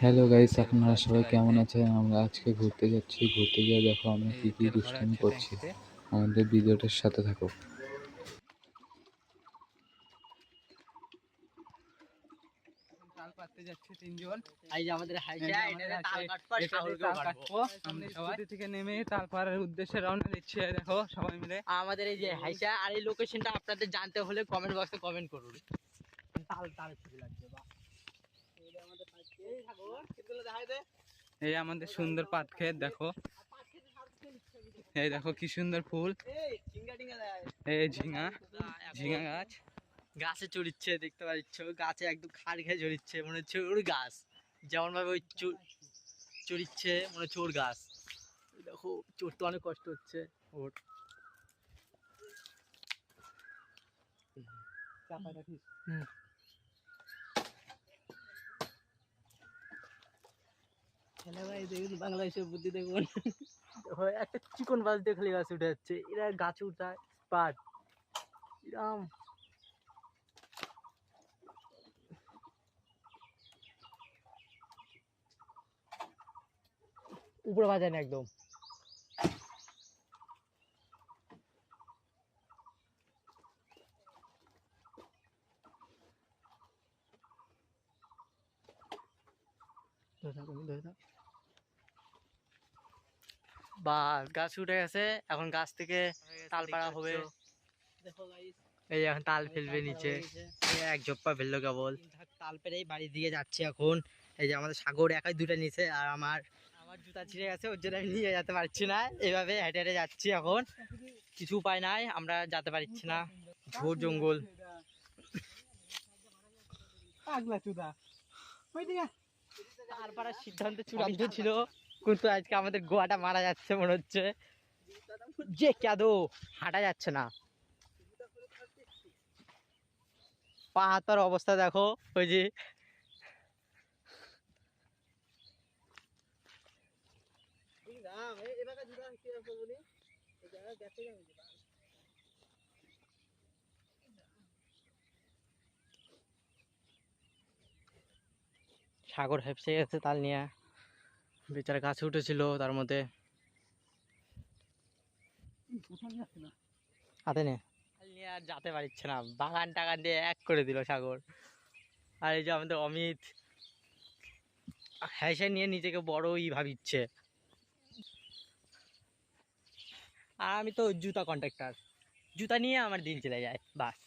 Hello guys, আপনারা সবাই কেমন আছেন? আমরা আজকে ঘুরতে যাচ্ছি। ঘুরতে গিয়ে দেখো আমরা এই কি কি তেল ভরা দুষ্টামি হচ্ছে করছি। ট্যাঙ্কিতে। আমাদের ভিডিওটার সাথে থাকো। তাল পাততে যাচ্ছে তিনজন। এই যে আমাদের হাইসা এই যে এটারে আমাদের তাল হাইসা, কাটবো এটা দিয়ে সাগরকেও তাল কাটবো কাটবো। আমরা স্কুটি থেকে নেমে তাল পাড়ার উদ্দেশ্যে রওনা দিচ্ছি। এই দেখো সবাই মিলে। আমাদের এই যে হাইসা আর এই লোকেশনটা আপনাদের জানতে হলে কমেন্ট বক্সে কমেন্ট করুন। তাল তাল ছবি লাগবে বা এই আমাদের পাশে এই সাগর কিগুলো দেখাই দে। এই আমাদের সুন্দর পাট ক্ষেত দেখো। এই দেখো কি সুন্দর ফুল। এই ঝিঙ্গা টিঙ্গা দেখাই এই ঝিঙা, ঝিঙা গাছ। গাছে চড়িচ্ছে দেখতে পাচ্ছ, গাছে একদম খাড় খেয়ে চড়িচ্ছে, মনে হচ্ছে ওর গাছ। যেমন ভাবে ওই চড়িচ্ছে মনে হচ্ছে ওর গাছ। দেখো চড়তে অনেক কষ্ট হচ্ছে ওর। চাপা রাখিস। হ্যালো ভাই, দেখুন বাংলাদেশের বুদ্ধি দেখুন। একটা চিকন বাস দিয়ে খালি গাছে উঠে যাচ্ছে, এরা গাছে উঠায় পাট এরম। উপরে বাজায় না একদম। বাস গাছ উঠে গেছে, এখন গাছ থেকে তাল পাড়া হবে। এই এখন তাল ফেলবে নিচে, এক জপ্পা ফেললো কেবল। তাল পেরেই বাড়ি দিয়ে যাচ্ছে এখন। এই যে আমাদের সাগর একাই দুটা নিচে, আর আমার আমার জুতা ছিঁড়ে গেছে, ওর জন্য আমি নিয়ে যেতে পারছি না। এইভাবে হেঁটে হেঁটে যাচ্ছি এখন, কিছু উপায় নাই, আমরা যেতে পারছি না। ঝোড় জঙ্গল। পাগলা চুদা। তাল পাড়ার সিদ্ধান্ত চূড়ান্ত ছিল, কিন্তু আজকে আমাদের গোয়াটা মারা যাচ্ছে মনে হচ্ছে। যে কেদো হাঁটা যাচ্ছে না, পা হাতার অবস্থা দেখো। ওই যে সাগর হেপসে গেছে তাল নিয়ে, বেচারা গাছে উঠেছিল তার মধ্যে। হাতে নে তাল নিয়ে আর যেতে পারছে না, বাগান টাগান দিয়ে এক করে দিল সাগর। আর এই যে আমাদের অমিত হ্যাসে নিয়ে নিজেকে বড়ই ভাবিচ্ছে, আর আমি তো জুতা কন্ট্রাক্টর, জুতা নিয়ে আমার দিন চলে যায় বাস।